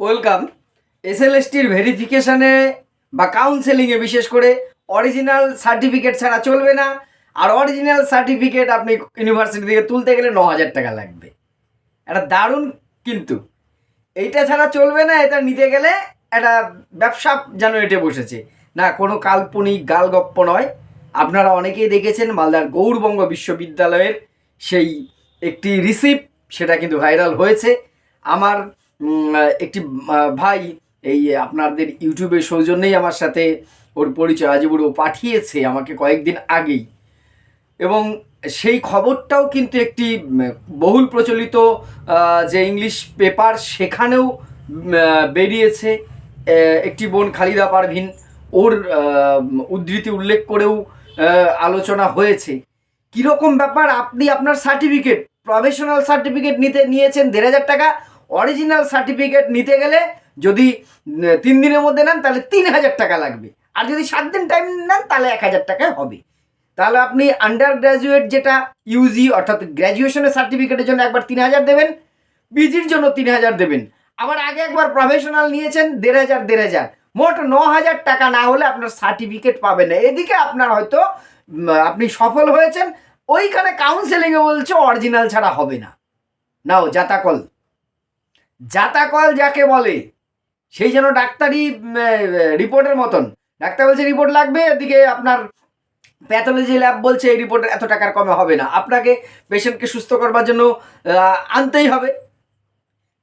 Welcome. এসএলএসটির ভেরিফিকেশানে বা কাউন্সেলিংয়ে বিশেষ করে অরিজিনাল সার্টিফিকেট ছাড়া চলবে না। আর অরিজিনাল সার্টিফিকেট আপনি ইউনিভার্সিটি থেকে তুলতে গেলে 9,000 টাকা লাগবে। একটা দারুণ, কিন্তু এইটা ছাড়া চলবে না। এটা নিতে গেলে একটা ব্যবসা যেন এটে বসেছে না, কোনো কাল্পনিক গালগপ্প নয়। আপনারা অনেকেই দেখেছেন মালদার গৌড়বঙ্গ বিশ্ববিদ্যালয়ের সেই একটি রিসিপ্ট, সেটা কিন্তু ভাইরাল হয়েছে। আমার একটি ভাই এই আপনাদের ইউটিউবের সৌজন্যেই আমার সাথে ওর পরিচয় আজিবুড়ো পাঠিয়েছে আমাকে কয়েকদিন আগেই, এবং সেই খবরটাও কিন্তু একটি বহুল প্রচলিত যে ইংলিশ পেপার সেখানেও বেরিয়েছে। একটি বোন খালিদা পারভিন, ওর উদ্ধৃতি উল্লেখ করেও আলোচনা হয়েছে। কীরকম ব্যাপার, আপনি আপনার সার্টিফিকেট, প্রফেশনাল সার্টিফিকেট নিয়েছেন 1,500 টাকা, অরিজিনাল সার্টিফিকেট নিতে গেলে যদি 3 দিনের মধ্যে নেন তাহলে 3,000 টাকা লাগবে, আর যদি 7 দিন টাইম নেন তাহলে 1,000 টাকায় হবে। তাহলে আপনি আন্ডার গ্র্যাজুয়েট যেটা ইউজি অর্থাৎ গ্র্যাজুয়েশনের সার্টিফিকেটের জন্য একবার 3,000 দেবেন, পিজির জন্য 3,000 দেবেন, আবার আগে একবার প্রফেশনাল নিয়েছেন 1,500, মোট 9,000 টাকা না হলে আপনার সার্টিফিকেট পাবেন না। এদিকে আপনার হয়তো আপনি সফল হয়েছেন, ওইখানে কাউন্সেলিংয়ে বলছে অরিজিনাল ছাড়া হবে না। নাও জাতাকল, জাতাকল যাকে বলে, সেই যেন ডাক্তারি রিপোর্টের মতন। ডাক্তার বলছে রিপোর্ট লাগবে, এদিকে আপনার প্যাথোলজি ল্যাব বলছে এই রিপোর্ট এত টাকার কমে হবে না, আপনাকে পেশেন্টকে সুস্থ করবার জন্য আনতেই হবে।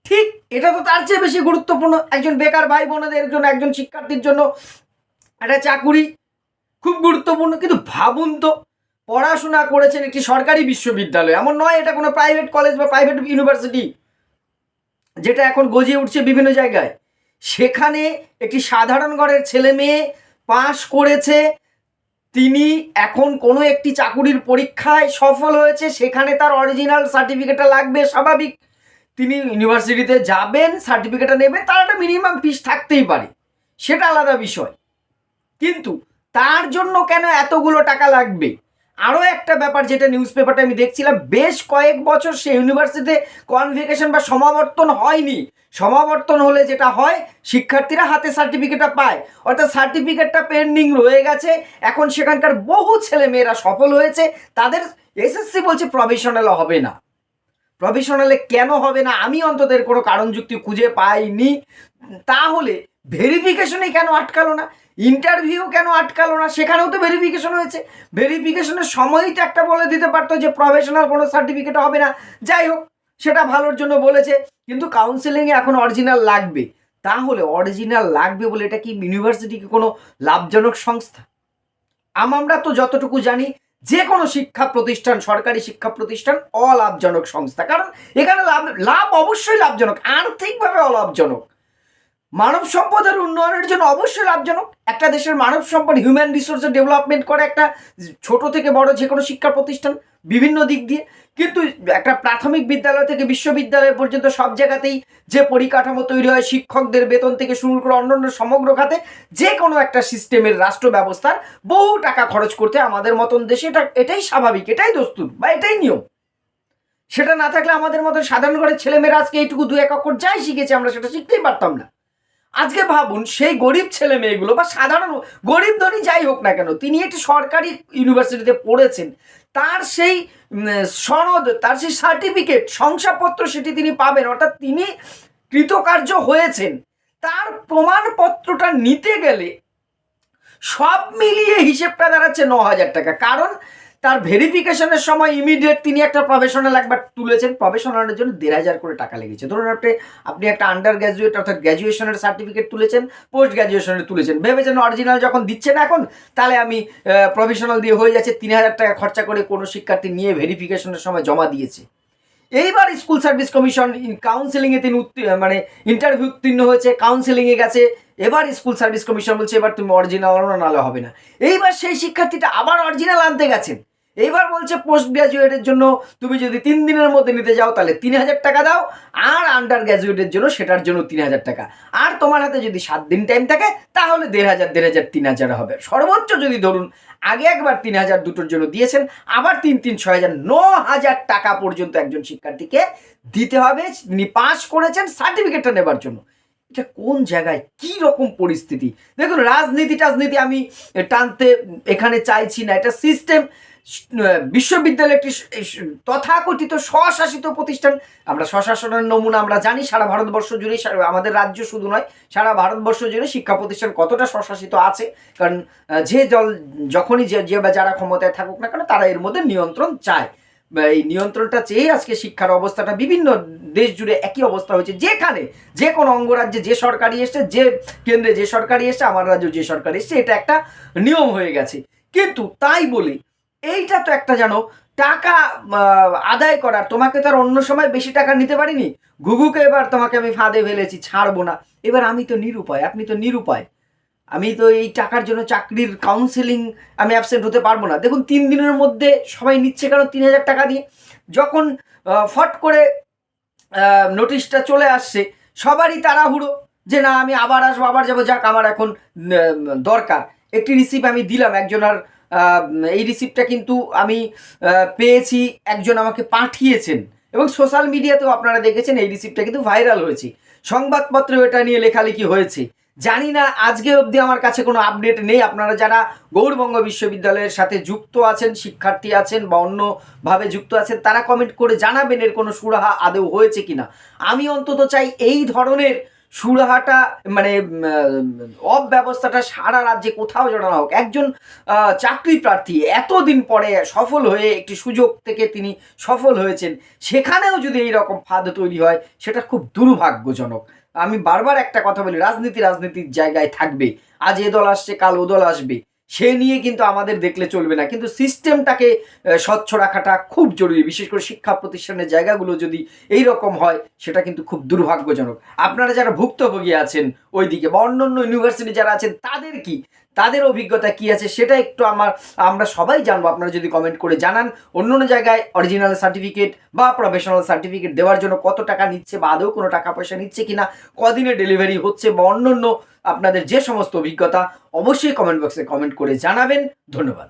ঠিক এটা তো তার চেয়ে বেশি গুরুত্বপূর্ণ একজন বেকার ভাই বোনদের জন্য, একজন শিক্ষার্থীর জন্য একটা চাকুরি খুব গুরুত্বপূর্ণ। কিন্তু ভাবুন তো, পড়াশোনা করেছেন একটি সরকারি বিশ্ববিদ্যালয়, এমন নয় এটা কোনো প্রাইভেট কলেজ বা প্রাইভেট ইউনিভার্সিটি যেটা এখন গজিয়ে উঠছে বিভিন্ন জায়গায়। সেখানে একটি সাধারণ ঘরের ছেলে মেয়ে পাশ করেছে, তিনি এখন কোনো একটি চাকুরির পরীক্ষায় সফল হয়েছে, সেখানে তার অরিজিনাল সার্টিফিকেটটা লাগবে, স্বাভাবিক। তিনি ইউনিভার্সিটিতে যাবেন, সার্টিফিকেটটা নেবেন, তার একটা মিনিমাম ফিস থাকতেই পারে, সেটা আলাদা বিষয়। কিন্তু তার জন্য কেন এতগুলো টাকা লাগবে? আরও একটা ব্যাপার, যেটা নিউজ পেপারটা আমি দেখছিলাম, বেশ কয়েক বছর সে ইউনিভার্সিটিতে কনভোকেশন বা সমাবর্তন হয়নি। সমাবর্তন হলে যেটা হয়, শিক্ষার্থীরা হাতে সার্টিফিকেটটা পায়, অর্থাৎ সার্টিফিকেটটা পেন্ডিং রয়ে গেছে। এখন সেখানকার বহু ছেলে মেয়েরা সফল হয়েছে, তাদের এসএসসি বলছে প্রফেশনালও হবে না। প্রফেশনালে কেন হবে না আমি অন্তত এর কোনো কারণ যুক্তি খুঁজে পাইনি। তাহলে ভেরিফিকেশনে কেন আটকালো না? ইন্টারভিউ কেন আটকালো না? সেখানেও তো ভেরিফিকেশন হয়েছে। ভেরিফিকেশনের সময়টা একটা বলে দিতে পারতো যে প্রফেশনাল কোনো সার্টিফিকেট হবে না। যাই হোক, সেটা ভালোর জন্য বলেছে, কিন্তু কাউন্সেলিংয়ে এখন অরিজিনাল লাগবে। তাহলে অরিজিনাল লাগবে বলে এটা কি ইউনিভার্সিটিকে কোনো লাভজনক সংস্থা? আমরা তো যতটুকু জানি, যে কোনো শিক্ষা প্রতিষ্ঠান, সরকারি শিক্ষা প্রতিষ্ঠান অলাভজনক সংস্থা। কারণ এখানে লাভ অবশ্যই লাভজনক, আর্থিকভাবে অলাভজনক। মানব সম্পদের উন্নয়নের জন্য অবশ্যই লাভজনক। একটা দেশের মানব সম্পদ, হিউম্যান রিসোর্সের ডেভেলপমেন্ট করে একটা ছোট থেকে বড় যে কোনো শিক্ষা প্রতিষ্ঠান বিভিন্ন দিক দিয়ে। কিন্তু একটা প্রাথমিক বিদ্যালয় থেকে বিশ্ববিদ্যালয় পর্যন্ত সব জায়গাতেই যে পরিকাঠামো তৈরি হয়, শিক্ষকদের বেতন থেকে শুরু করে অন্যান্য সমগ্র খাতে যে কোনো একটা সিস্টেমের, রাষ্ট্র ব্যবস্থার বহু টাকা খরচ করতে আমাদের মতন দেশে এটাই স্বাভাবিক, এটাই দস্তুর বা এটাই নিয়ম। সেটা না থাকলে আমাদের মতো সাধারণ ঘরের ছেলেমেয়েরা আজকে এইটুকু 2-1 অক্ষর যাই শিখেছে, আমরা সেটা শিখতেই পারতাম না। আজকে ভাবুন, সেই গরিব ছেলে মেয়েগুলো বা সাধারণ গরিব ধনী যাই হোক না কেন, তিনি একটি সরকারি ইউনিভার্সিটিতে পড়েছেন, তার সেই সনদ, তার সেই সার্টিফিকেট, শংসাপত্র সেটি তিনি পাবেন, অর্থাৎ তিনি কৃতকার্য হয়েছেন। তার প্রমাণপত্রটা নিতে গেলে সব মিলিয়ে হিসেবটা দাঁড়াচ্ছে 9,000 টাকা। কারণ তার ভেরিফিকেশনের সময় ইমিডিয়েট তিনি একটা প্রফেশনাল একবার তুলেছেন, প্রফেশনালের জন্য 1,500 করে টাকা লেগেছে। ধরুন আপনি একটা আন্ডার গ্র্যাজুয়েট অর্থাৎ গ্র্যাজুয়েশনের সার্টিফিকেট তুলেছেন, পোস্ট গ্র্যাজুয়েশনের তুলেছেন, ভেবেছেন অরিজিনাল যখন দিচ্ছেন এখন, তাহলে আমি প্রফেশনাল দিয়ে হয়ে যাচ্ছে। 3,000 টাকা খরচা করে কোনো শিক্ষার্থী নিয়ে ভেরিফিকেশনের সময় জমা দিয়েছে। এইবার স্কুল সার্ভিস কমিশন কাউন্সেলিংয়ে তিনি ইন্টারভিউ উত্তীর্ণ হয়েছে, কাউন্সেলিংয়ে গেছে, এবার স্কুল সার্ভিস কমিশন বলছে এবার তুমি অরিজিনাল নালে হবে না। এইবার সেই শিক্ষার্থীটা আবার অরিজিনাল আনতে গেছেন, এইবার বলছে পোস্ট গ্র্যাজুয়েটের জন্য তুমি যদি 3 দিনের মধ্যে নিতে যাও তাহলে 3,000 টাকা দাও, আর আন্ডার গ্র্যাজুয়েটের জন্য সেটার জন্য 3,000 টাকা, আর তোমার হাতে যদি 7 দিন টাইম থাকে তাহলে 1,500, 3,000 হবে। সর্বোচ্চ যদি ধরুন আগে একবার 3,000 দুটোর জন্য দিয়েছেন, আবার 3, 6,000, 9,000 টাকা পর্যন্ত একজন শিক্ষার্থীকে দিতে হবে, তিনি পাস করেছেন সার্টিফিকেটটা নেবার জন্য। এটা কোন জায়গায় কি রকম পরিস্থিতি? দেখুন, রাজনীতি আমি টানতে এখানে চাইছি না। এটা সিস্টেম। বিশ্ববিদ্যালয় একটি তথাকথিত স্বশাসিত প্রতিষ্ঠান। আমরা স্বশাসনের নমুনা আমরা জানি সারা ভারতবর্ষ জুড়ে, আমাদের রাজ্য শুধু নয়, সারা ভারতবর্ষ জুড়ে শিক্ষা প্রতিষ্ঠান কতটা স্বশাসিত আছে। কারণ যে দল যখনই যে বা যারা ক্ষমতায় থাকুক না কেন, তারা এর মধ্যে নিয়ন্ত্রণ চায়। এই নিয়ন্ত্রণটা চেয়ে আজকে শিক্ষার অবস্থাটা বিভিন্ন দেশ জুড়ে একই অবস্থা হয়েছে। যেখানে যে কোনো অঙ্গরাজ্যে যে সরকারি এসছে, যে কেন্দ্রে যে সরকারি এসছে, আমার রাজ্যে যে সরকারি এসছে, এটা একটা নিয়ম হয়ে গেছে। কিন্তু তাই বলে এইটা তো একটা জানো টাকা আদায় করার, তোমাকে তো আর অন্য সময় বেশি টাকা নিতে পারিনি, ঘুঘুকে এবার তোমাকে আমি ফাঁদে ফেলেছি, ছাড়বো না। এবার আমি তো নিরুপায়, আপনি তো নিরুপায়। আমি তো এই টাকার জন্য চাকরির কাউন্সেলিং আমি অ্যাবসেন্ট হতে পারবো না। দেখুন, 3 দিনের মধ্যে সবাই নিচ্ছে কেন? 3,000 টাকা দিয়ে। যখন ফট করে নোটিশটা চলে আসছে, সবারই তাড়াহুড়ো যে না আমি আবার আসবো, আবার যাবো, যাক আমার এখন দরকার। একটি রিসিপ্ট আমি দিলাম একজনের, এই রিসিপ্টটা কিন্তু আমি পেয়েছি, একজন আমাকে পাঠিয়েছেন, এবং সোশ্যাল মিডিয়াতেও আপনারা দেখেছেন এই রিসিপ্টটা কিন্তু ভাইরাল হয়েছে, সংবাদপত্রেও এটা নিয়ে লেখালেখি হয়েছে। জানি না আজকে অবধি আমার কাছে কোনো আপডেট নেই। আপনারা যারা গৌড়বঙ্গ বিশ্ববিদ্যালয়ের সাথে যুক্ত আছেন, শিক্ষার্থী আছেন বা অন্যভাবে যুক্ত আছেন, তারা কমেন্ট করে জানাবেন এর কোনো সুরাহা আদৌ হয়েছে কিনা। আমি অন্তত চাই এই ধরনের সুরাহাটা, মানে অব্যবস্থাটা সারা রাজ্যে কোথাও জানানো হোক। একজন চাকরি প্রার্থী এতদিন পরে সফল হয়ে একটি সুযোগ থেকে তিনি সফল হয়েছেন, সেখানেও যদি এইরকম ফাঁদ তৈরি হয়, সেটা খুব দুর্ভাগ্যজনক। আমি বারবার একটা কথা বলি, রাজনীতির জায়গায় থাকবে। আজ এ দল আসছে, কাল ও দল আসবে, সে নিয়ে কিন্তু আমাদের দেখলে চলবে না। কিন্তু সিস্টেমটাকে স্বচ্ছ রাখাটা খুব জরুরি। বিশেষ করে শিক্ষা প্রতিষ্ঠানের জায়গাগুলো যদি এই রকম হয়, সেটা কিন্তু খুব দুর্ভাগ্যজনক। আপনারা যারা ভুক্তভোগী আছেন ওইদিকে, বা অন্য ইউনিভার্সিটি যারা আছেন, তাদের অভিজ্ঞতা কি আছে সেটা একটু আমরা সবাই জানবো। আপনারা যদি কমেন্ট করে জানান অন্য জায়গায় অরিজিনাল সার্টিফিকেট বা প্রফেশনাল সার্টিফিকেট দেওয়ার জন্য কত টাকা নিচ্ছে, বা আদৌ কোনো টাকা পয়সা নিচ্ছে কিনা, কদিনে ডেলিভারি হচ্ছে, বা অন্য আপনাদের যে সমস্ত অভিজ্ঞতা, অবশ্যই কমেন্ট বক্সে কমেন্ট করে জানাবেন। ধন্যবাদ।